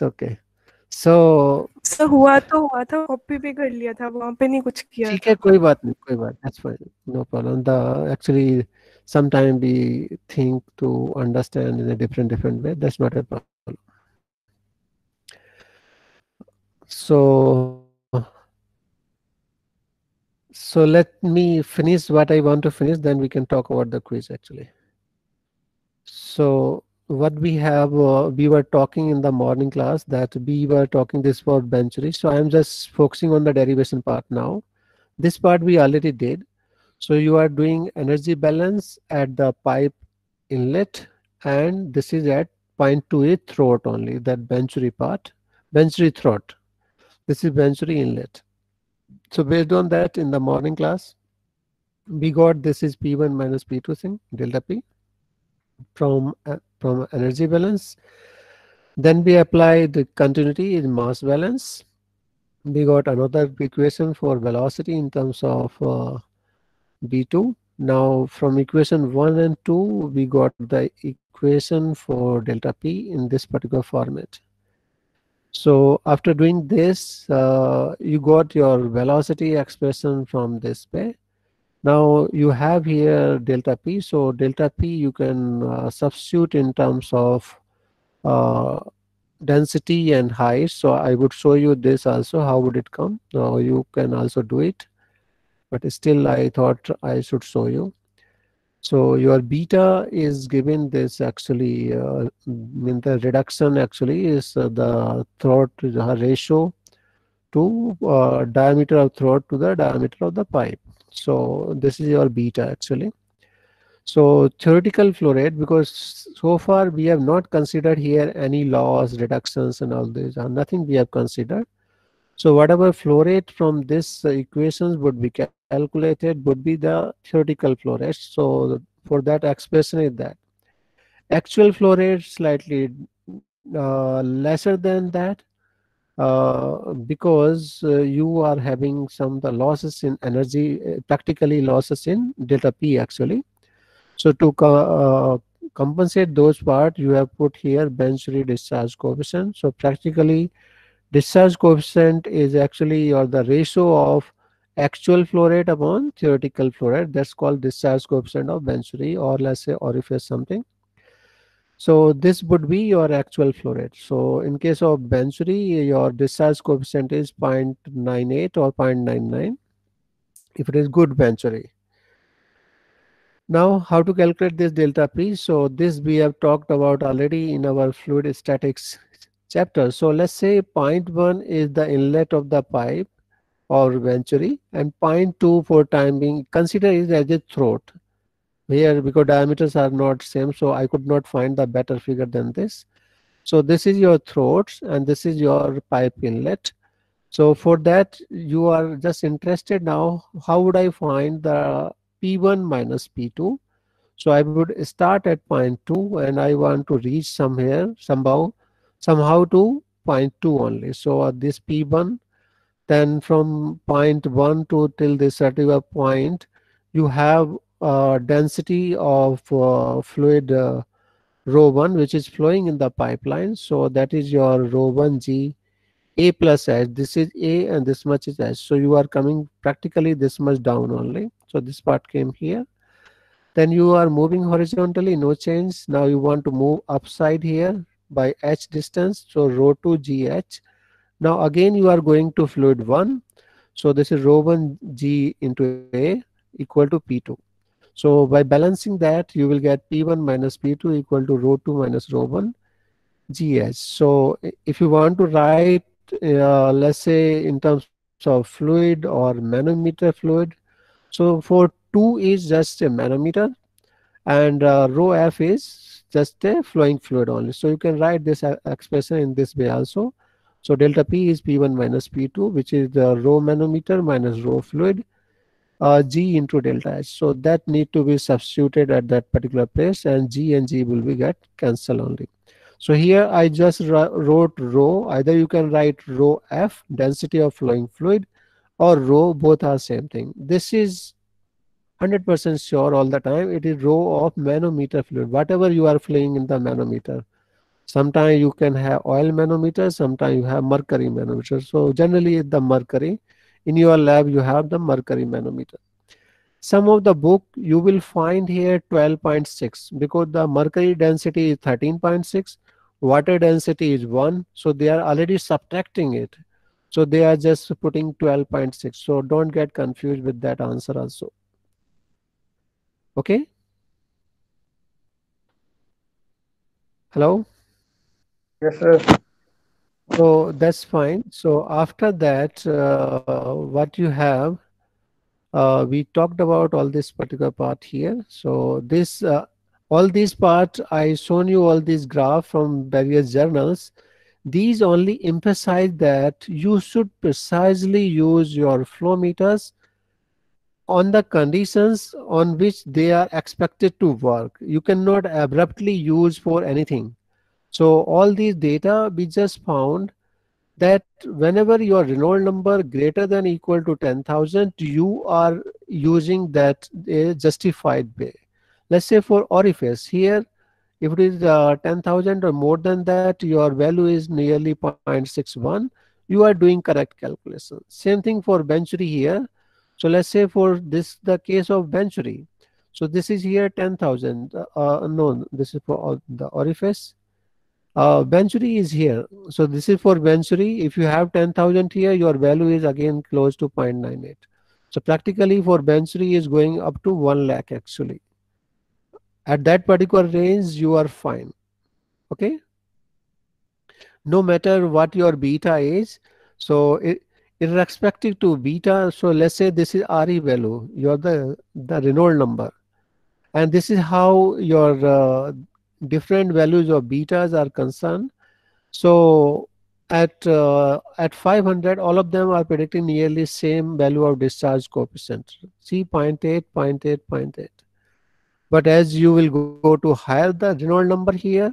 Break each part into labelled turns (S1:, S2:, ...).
S1: okay. So
S2: sir हुआ तो हुआ था, कॉपी भी कर लिया था, वहां पे नहीं कुछ किया
S1: ठीक है,
S2: था।
S1: कोई बात नहीं, कोई बात, that's fine, no problem. The actually sometime we think to understand in a different way. That's not a problem. So let me finish what I want to finish. Then we can talk about the quiz actually. So what we have, we were talking in the morning class that we were talking this for Benchry. So I am just focusing on the derivation part now. This part we already did. So you are doing energy balance at the pipe inlet, and this is at point 2 throat only, that Venturi part, Venturi throat. This is Venturi inlet. So based on that in the morning class, we got this is P1 minus P2 thing, delta P from energy balance. Then we apply the continuity in mass balance. We got another equation for velocity in terms of B2. Now from equation 1 and 2, we got the equation for delta P in this particular format. So after doing this, you got your velocity expression from this way. Now you have here delta P. So delta P you can substitute in terms of uh, density and height. So I would show you this also. How would it come? Now you can also do it, but still I thought I should show you. So your beta is given this actually, in the reduction actually is the throat ratio to diameter of throat to the diameter of the pipe. So this is your beta actually. So theoretical flow rate, because so far we have not considered here any loss, reductions and all this, nothing we have considered. So whatever flow rate from this equations would be calculated would be the theoretical flow rate. So for that expression is that. Actual flow rate slightly lesser than that, because you are having some the losses in energy, practically losses in delta P actually. So to compensate those part, you have put here bench discharge coefficient. So practically discharge coefficient is actually or the ratio of actual flow rate upon theoretical flow rate. That's called discharge coefficient of Venturi, or let's say orifice something. So this would be your actual flow rate. So in case of Venturi, your discharge coefficient is 0.98 or 0.99 if it is good Venturi. Now, how to calculate this delta P? So this we have talked about already in our fluid statics chapter. So let's say point 1 is the inlet of the pipe or venturi, and point 2 for time being, consider it as a throat. Here, because diameters are not same, so I could not find the better figure than this. So this is your throat and this is your pipe inlet. So for that, you are just interested now, how would I find the P1 minus P2? So I would start at point 2 and I want to reach somewhere, somehow to point 2 only. So this P1, then from point 1 to till this particular point, you have density of fluid rho 1 which is flowing in the pipeline. So that is your rho 1 G A plus H. This is A and this much is H. So you are coming practically this much down only. So this part came here. Then you are moving horizontally, no change. Now you want to move upside here by H distance. So rho 2 GH. Now again you are going to fluid 1. So this is rho 1 G into A equal to P2. So by balancing that, you will get P1 minus P2 equal to rho 2 minus rho 1 GH. So if you want to write, let's say in terms of fluid or manometer fluid, so for 2 is just a manometer, and rho F is just a flowing fluid only. So you can write this expression in this way also. So delta P is P1 minus P2, which is the rho manometer minus rho fluid, G into delta H. So that need to be substituted at that particular place, and G will be get cancel only. So here I just wrote rho. Either you can write rho F, density of flowing fluid, or rho, both are same thing. This is 100% sure all the time. It is rho of manometer fluid, whatever you are flowing in the manometer. Sometimes you can have oil manometer, sometimes you have mercury manometer. So generally the mercury, in your lab you have the mercury manometer. Some of the book you will find here 12.6 because the mercury density is 13.6, water density is 1, so they are already subtracting it. So they are just putting 12.6. So don't get confused with that answer also. Okay? Hello?
S3: Yes, sir.
S1: So that's fine. So after that, what you have, we talked about all this particular part here. So this, all these part, I shown you all these graph from various journals. These only emphasize that you should precisely use your flow meters on the conditions on which they are expected to work. You cannot abruptly use for anything. So all these data we just found that whenever your Renault number greater than equal to 10,000, you are using that justified way. Let's say for orifice here, if it is 10,000 or more than that, your value is nearly 0.61. You are doing correct calculation. Same thing for venturi here. So let's say for this the case of venturi. So this is here 10,000. No, this is for the orifice. Venturi is here. So this is for venturi. If you have 10,000 here, your value is again close to 0.98. So practically for venturi is going up to 1 lakh actually. At that particular range, you are fine. Okay. No matter what your beta is. So irrespective to beta, so let's say this is RE value, you're the Renault number. And this is how your different values of betas are concerned. So at 500, all of them are predicting nearly same value of discharge coefficient. See 0.8, 0.8, 0.8. But as you will go to higher the Renault number here,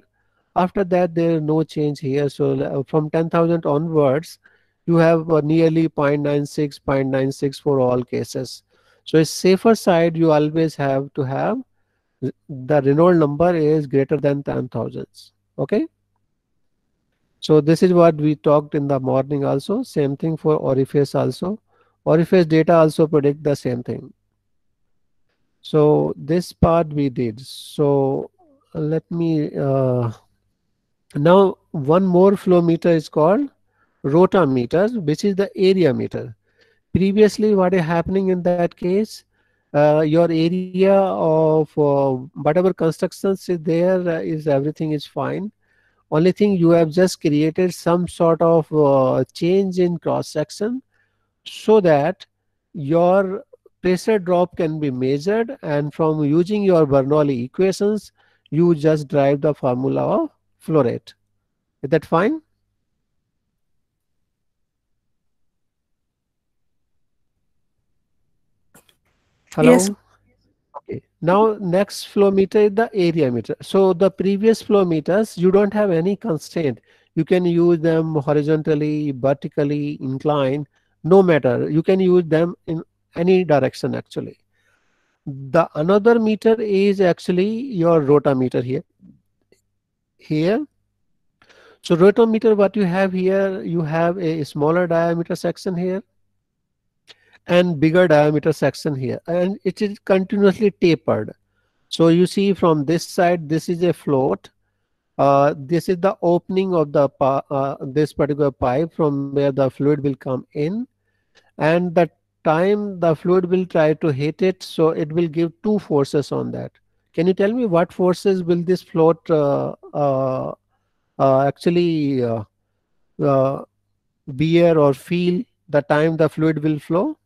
S1: after that there is no change here. So from 10,000 onwards, you have nearly 0.96, 0.96 for all cases. So a safer side you always have to have the Renault number is greater than 10,000. Okay. So this is what we talked in the morning also. Same thing for orifice also. Orifice data also predict the same thing. So this part we did. So let me now one more flow meter is called rotameter, which is the area meter. Previously, what is happening in that case? Your area of whatever constructions is there is everything is fine. Only thing you have just created some sort of change in cross section so that your pressure drop can be measured, and from using your Bernoulli equations you just derive the formula of flow rate. Is that fine?
S2: Yes.
S1: Hello? Okay. Now next flow meter is the area meter. So the previous flow meters, you don't have any constraint. You can use them horizontally, vertically, inclined, no matter. You can use them in any direction actually. The another meter is actually your rotameter here. Here. So rotameter, what you have here, you have a smaller diameter section here and bigger diameter section here, and it is continuously tapered. So you see from this side, this is a float. This is the opening of the this particular pipe from where the fluid will come in, and the time the fluid will try to hit it, so it will give two forces on that. Can you tell me what forces will this float actually uh, bear or feel the time the fluid will flow?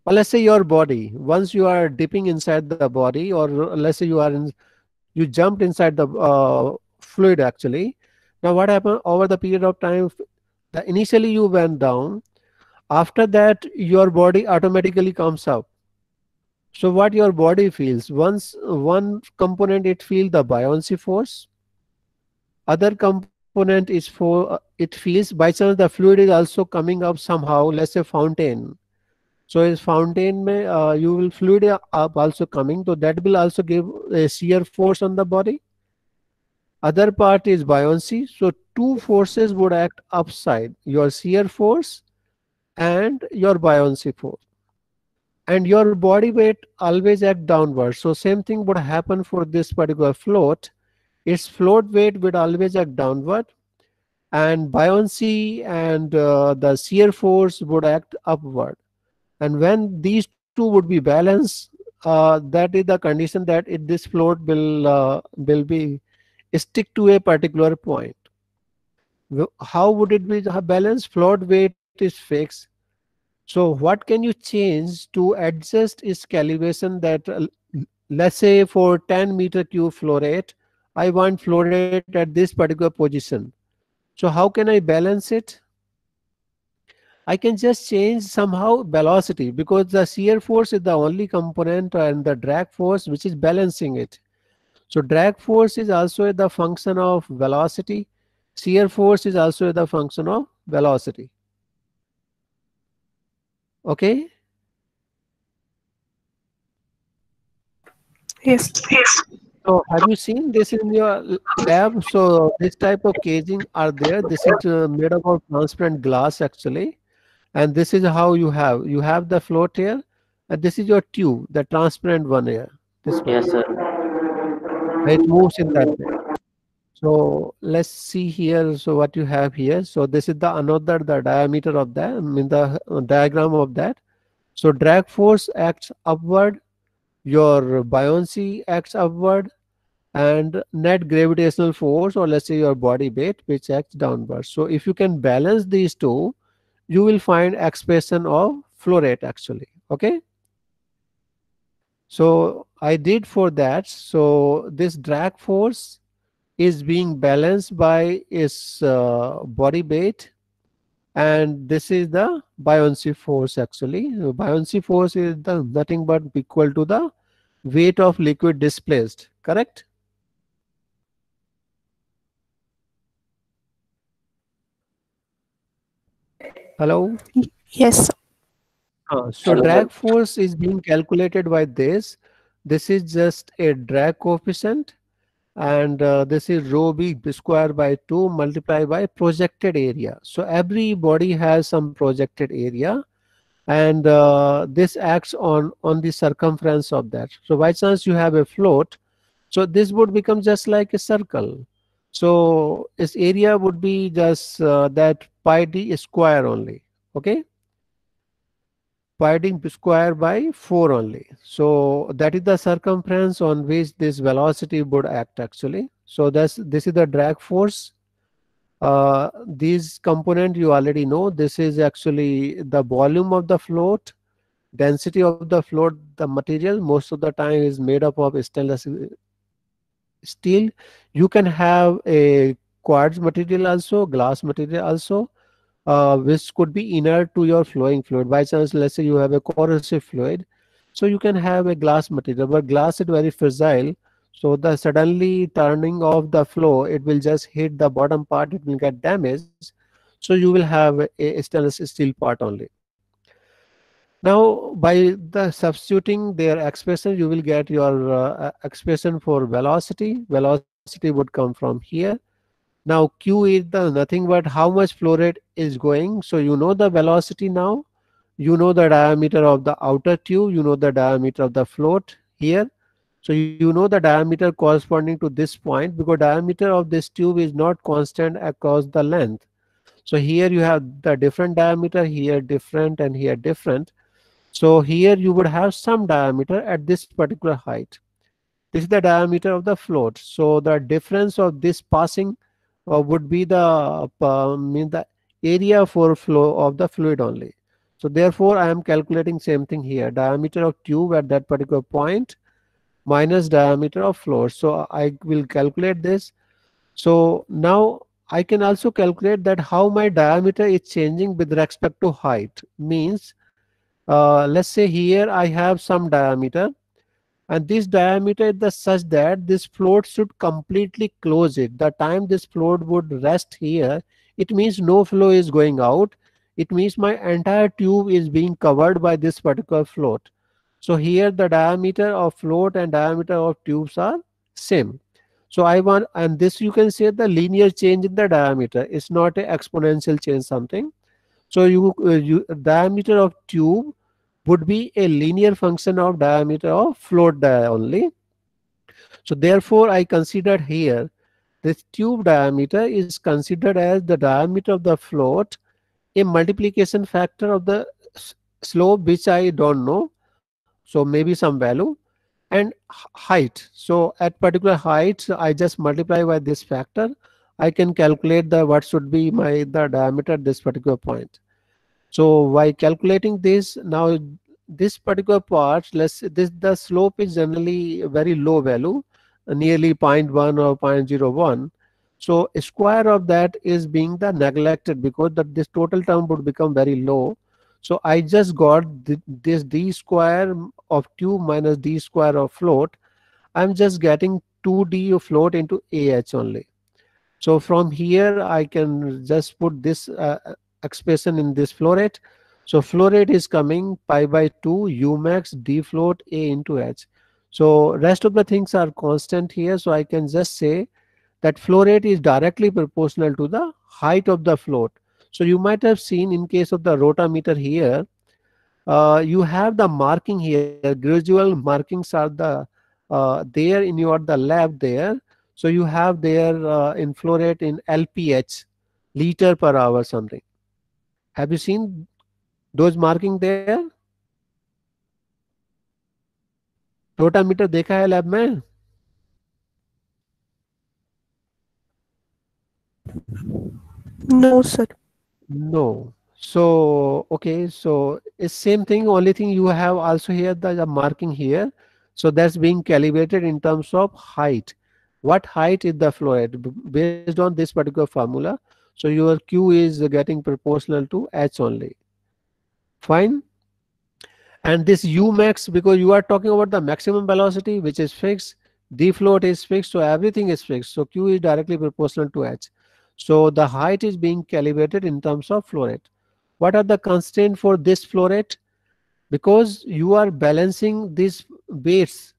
S1: Or let's say your body, once you are dipping inside the body, or let's say you jumped inside the fluid actually. Now what happened over the period of time? Initially you went down. After that, your body automatically comes up. So what your body feels, once one component it feels the buoyancy force, other component is for it feels by chance the fluid is also coming up somehow. Let's say fountain. So is fountain may you will fluid up also coming, so that will also give a shear force on the body. Other part is buoyancy. So two forces would act upside, your shear force and your buoyancy force. And your body weight always act downward. So same thing would happen for this particular float. Its float weight would always act downward, and buoyancy and the shear force would act upward. And when these two would be balanced, that is the condition that this float will be stick to a particular point. How would it be balanced? Float weight is fixed. So what can you change to adjust its calibration that let's say for 10-meter cube flow rate, I want flow rate at this particular position. So how can I balance it? I can just change somehow velocity, because the shear force is the only component and the drag force which is balancing it. So drag force is also the function of velocity. Shear force is also the function of velocity. Okay.
S2: Yes.
S1: So have you seen this in your lab? So this type of casing are there. This is made up of transparent glass actually. And this is how you have the float here, and this is your tube, the transparent one here, this one.
S4: Yes, sir.
S1: It moves in that way. So let's see here. So what you have here, so this is the diameter of that, I mean the diagram of that. So drag force acts upward, your buoyancy acts upward, and net gravitational force, or let's say your body weight, which acts downward. So if you can balance these two, you will find expression of flow rate actually. Okay. So I did for that. So this drag force is being balanced by its body weight, and this is the buoyancy force actually. Buoyancy force is the nothing but equal to the weight of liquid displaced, correct? Hello.
S2: Yes.
S1: So
S4: Hello, sir.
S1: drag force is being calculated by this. This is just a drag coefficient, and this is rho b square by 2 multiplied by projected area. So every body has some projected area, and this acts on the circumference of that. So by chance you have a float, so this would become just like a circle. So its area would be just that pi d square only. Okay. Pi d square by 4 only. So that is the circumference on which this velocity would act actually. So this is the drag force. These component you already know. This is actually the volume of the float, density of the float. The material most of the time is made up of stainless steel. You can have a quartz material also, glass material also, which could be inert to your flowing fluid. By chance, let's say you have a corrosive fluid, so you can have a glass material, but glass is very fragile. So the suddenly turning of the flow, it will just hit the bottom part, it will get damaged. So you will have a stainless steel part only. Now, by the substituting their expression, you will get your expression for velocity. Velocity would come from here. Now Q is the nothing but how much flow rate is going. So you know the velocity now. You know the diameter of the outer tube. You know the diameter of the float here. So you know the diameter corresponding to this point, because diameter of this tube is not constant across the length. So here you have the different diameter, here different, and here different. So here you would have some diameter at this particular height. This is the diameter of the float. So the difference of this passing would be the area for flow of the fluid only. So therefore, I am calculating same thing here. Diameter of tube at that particular point minus diameter of float. So I will calculate this. So now I can also calculate that how my diameter is changing with respect to height. Means let's say here I have some diameter, and this diameter is the such that this float should completely close it. The time this float would rest here, it means no flow is going out. It means my entire tube is being covered by this particular float. So here the diameter of float and diameter of tubes are same. So I want, and this you can say the linear change in the diameter. It's not an exponential change something. So you diameter of tube would be a linear function of diameter of float dia only. So therefore I considered here this tube diameter is considered as the diameter of the float, a multiplication factor of the slope which I don't know, so maybe some value, and height. So at particular height I just multiply by this factor. I can calculate the what should be my the diameter at this particular point. So by calculating this, now this particular part, let's this the slope is generally a very low value, nearly zero point 0.1 or 0.01. So a square of that is being the neglected because that this total term would become very low. So I just got this d square of tube minus d square of float. I'm just getting 2d of float into ah only. So from here, I can just put this expression in this flow rate. So flow rate is coming pi by 2 u max d float a into h. So rest of the things are constant here. So I can just say that flow rate is directly proportional to the height of the float. So you might have seen in case of the rotameter here, you have the marking here. Gradual markings are the there in your the lab there. So you have there in flow rate in lph, liter per hour something. Have you seen those marking there? Rotameter देखा है lab में?
S2: No, sir.
S1: No. So okay, so it's same thing. Only thing you have also here the marking here. So that's being calibrated in terms of height. What height is the flow rate based on this particular formula? So your Q is getting proportional to H only. Fine. And this U max, because you are talking about the maximum velocity which is fixed, d float is fixed, so everything is fixed. So Q is directly proportional to H. So the height is being calibrated in terms of flow rate. What are the constraints for this flow rate? Because you are balancing these weights,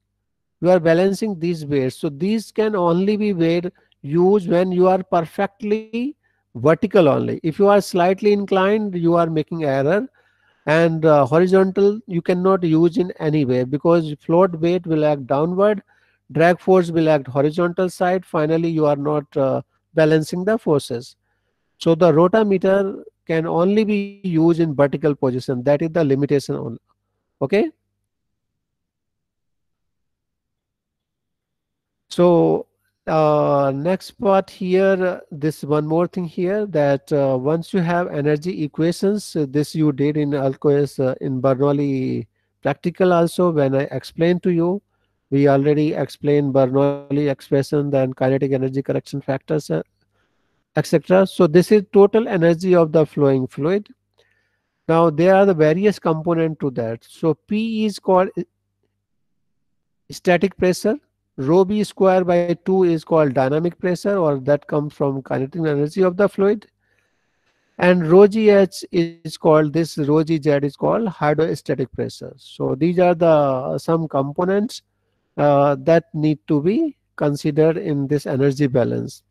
S1: you are balancing these weights. So these can only be weighed used when you are perfectly vertical only. If you are slightly inclined, you are making error, and horizontal you cannot use in any way because float weight will act downward, drag force will act horizontal side, finally you are not balancing the forces. So the rotameter can only be used in vertical position. That is the limitation on. Okay. So next part here, this one more thing here, that once you have energy equations, this you did in alcohol in Bernoulli practical also when I explained to you. We already explained Bernoulli expression, then kinetic energy correction factors, etc. So this is total energy of the flowing fluid. Now there are the various component to that. So P is called static pressure, rho b square by 2 is called dynamic pressure, or that comes from kinetic energy of the fluid, and rho gh is called, this rho gz is called hydrostatic pressure. So these are the some components that need to be considered in this energy balance.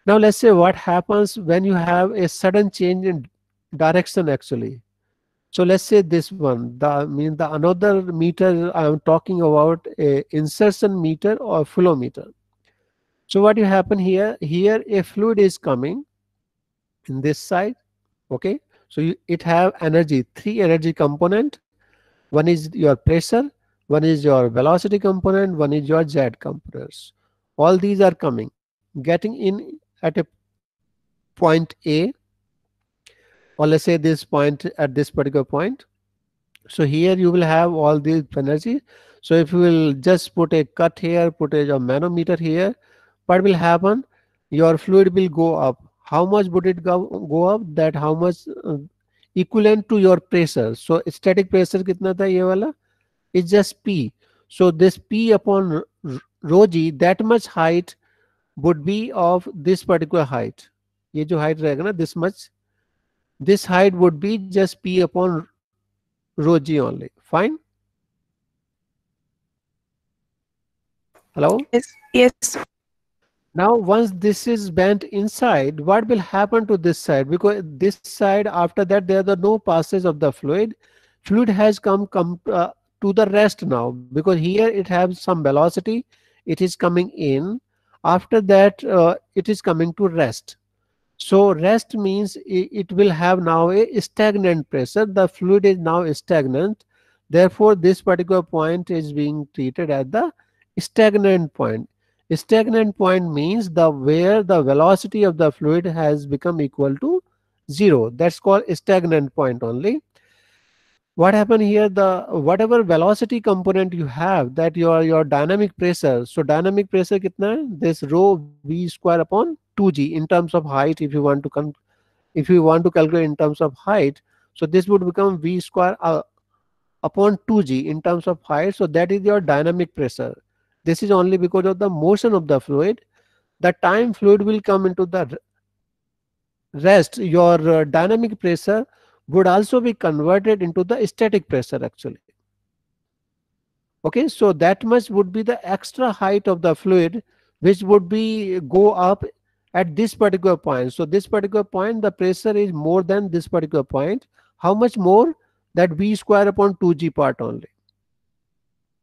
S1: Now let's say what happens when you have a sudden change in direction actually. So let's say this one, the another meter I am talking about, a insertion meter or flow meter. So what will happen here? Here a fluid is coming in this side. Okay. So it have energy, three energy component. One is your pressure, one is your velocity component, one is your z components. All these are coming, getting in at a point A, or let's say this point at this particular point. So here you will have all these energy. So if you will just put a cut here, put a manometer here, what will happen? Your fluid will go up. How much would it go up? That how much equivalent to your pressure. So static pressure कितना था ये वाला? It's just P. So this P upon rho g, that much height would be of this particular height. ये जो height रहेगा ना, this much. This height would be just P upon rho g only. Fine. Hello?
S2: Yes. Yes.
S1: Now, once this is bent inside, what will happen to this side? Because this side, after that, there are no passage of the fluid. Fluid has come to the rest now, because here it has some velocity. It is coming in. After that, it is coming to rest. So rest means it will have now a stagnant pressure. The fluid is now stagnant. Therefore, this particular point is being treated as the stagnant point. Stagnant point means the where the velocity of the fluid has become equal to zero. That's called stagnant point only. What happened here, the whatever velocity component you have, that your dynamic pressure, so dynamic pressure kitna hai? This rho v square upon 2g in terms of height. If you want to if you want to calculate in terms of height, so this would become v square upon 2g in terms of height. So that is your dynamic pressure. This is only because of the motion of the fluid. The time fluid will come into the rest, your dynamic pressure would also be converted into the static pressure actually. Okay, so that much would be the extra height of the fluid, which would be go up at this particular point. So this particular point, the pressure is more than this particular point. How much more? That v square upon 2g part only.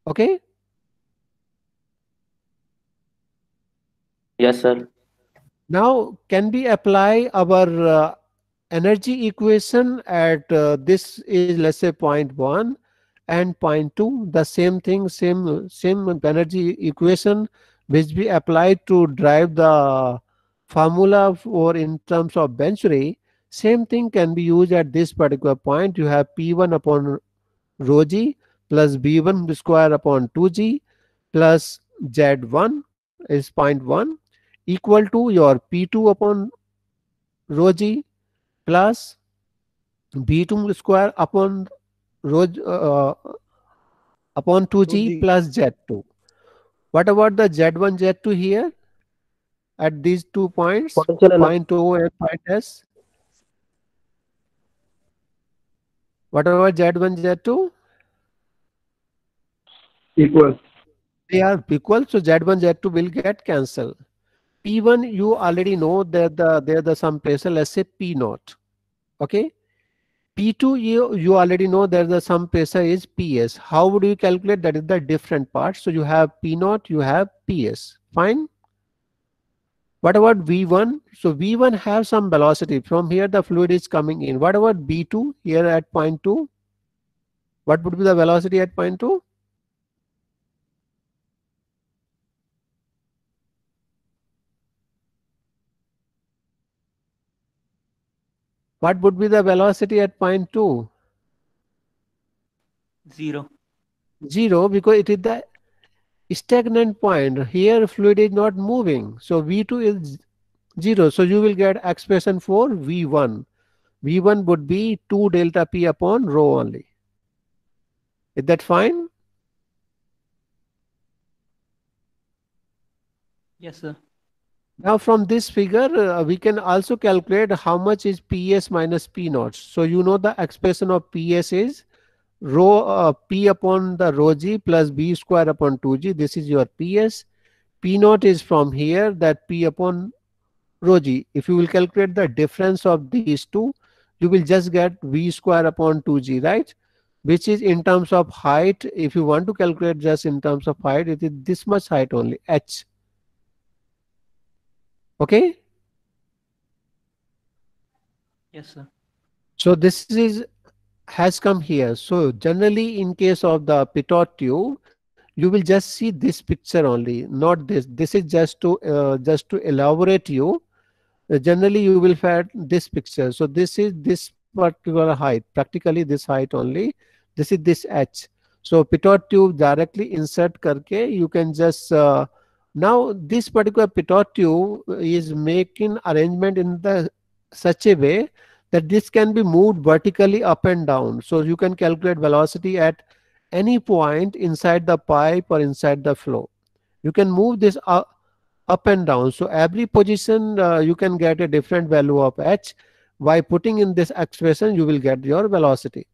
S1: Okay.
S4: Yes, sir.
S1: Now, can we apply our energy equation at this is, let's say, point 1 and point 2, the same thing, same energy equation which we applied to drive the formula for in terms of venturi. Same thing can be used at this particular point. You have P1 upon rho g plus B1 square upon 2g plus Z1 is point 1 equal to your P2 upon rho g plus B2 square upon rho upon 2g
S3: 2G.
S1: plus Z2. What about the Z1, Z2 here at these 2 points,
S4: Potential energy.
S1: point O and point S? What about Z1, Z2?
S3: Equal.
S1: They are equal, so Z1, Z2 will get cancelled. P1, you already know that the some pressure, let's say P naught. Okay. P2, you already know that the some pressure is PS. How would you calculate? That is the different part. So you have P naught, you have PS. Fine. What about V1? So V1 have some velocity. From here the fluid is coming in. What about B2 here at point 2? What would be the velocity at point 2? What would be the velocity at point 2?
S5: 0.
S1: 0, because it is the stagnant point. Here fluid is not moving. So V2 is 0. So you will get expression for V1. V1 would be 2 delta P upon rho only. Is that fine?
S5: Yes, sir.
S1: Now from this figure, we can also calculate how much is PS minus P naught. So you know the expression of PS is rho P upon the rho g plus B square upon 2g. This is your PS. P naught is from here, that P upon rho g. If you will calculate the difference of these two, you will just get V square upon 2g, right? Which is in terms of height. If you want to calculate just in terms of height, it is this much height only, h. Okay.
S5: Yes, sir.
S1: So this is has come here. So generally in case of the pitot tube, you will just see this picture only, not this. This is just to elaborate you. Generally you will find this picture. So this is this particular height, practically this height only. This is this h. So pitot tube directly insert karke you can just now this particular pitot tube is making arrangement in the such a way that this can be moved vertically up and down. So you can calculate velocity at any point inside the pipe or inside the flow. You can move this up and down. So every position you can get a different value of h. By putting in this expression, you will get your velocity.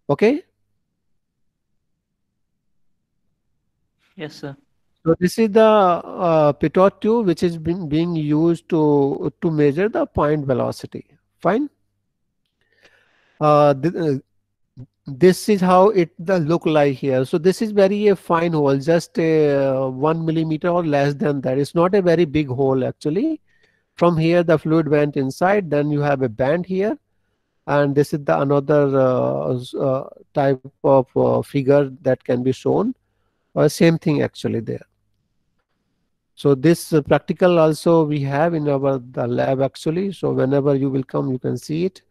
S1: Okay.
S5: Yes, sir.
S1: So this is the pitot tube which is being used to measure the point velocity. Fine. Uh, th- uh, this is how it the look like here. So this is very a fine hole, just 1 millimeter or less than that. It's not a very big hole actually. From here the fluid went inside. Then you have a band here, and this is the another type of figure that can be shown. Same thing actually there. So this practical also we have in our the lab actually. So whenever you will come, you can see it.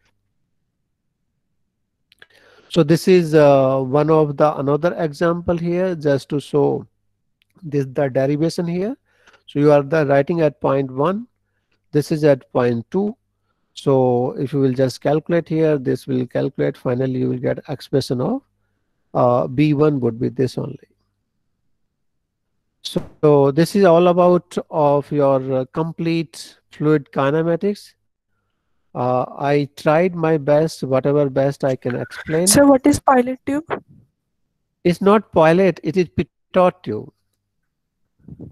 S1: So this is one of the another example here, just to show this the derivation here. So you are the writing at point 1. This is at point 2. So if you will just calculate here, this will calculate. Finally, you will get expression of B1 would be this only. So this is all about of your complete fluid kinematics. I tried my best, whatever best I can explain.
S2: So what is pilot tube?
S1: It's not pilot, it is pitot tube.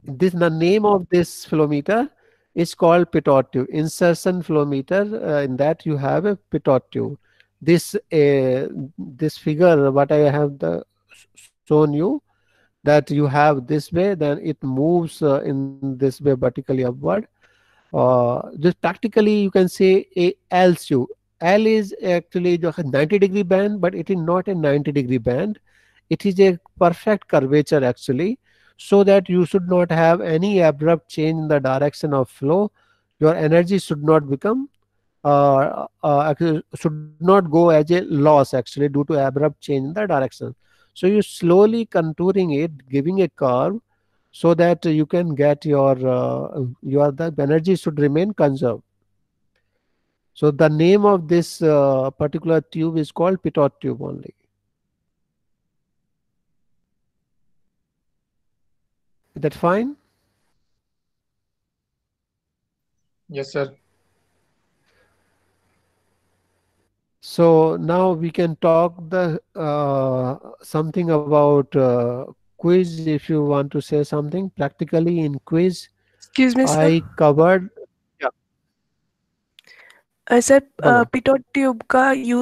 S1: This the name of this flow meter is called pitot tube. Insertion flow meter. In that you have a pitot tube. This figure what I have shown you, that you have this way, then it moves in this way vertically upward. Just practically you can say a L tube. L is actually the 90-degree band, but it is not a 90-degree band. It is a perfect curvature actually, so that you should not have any abrupt change in the direction of flow. Your energy should not become should not go as a loss actually due to abrupt change in the direction. So you slowly contouring it, giving a curve, so that you can get your the energy should remain conserved. So the name of this particular tube is called pitot tube only. Is that fine?
S3: Yes, sir.
S1: So now we can talk the something about quiz. If you want to say something practically in quiz,
S2: Excuse me, sir.
S1: I covered. Yeah,
S2: sir
S1: बोलो.
S2: Pitot tube का use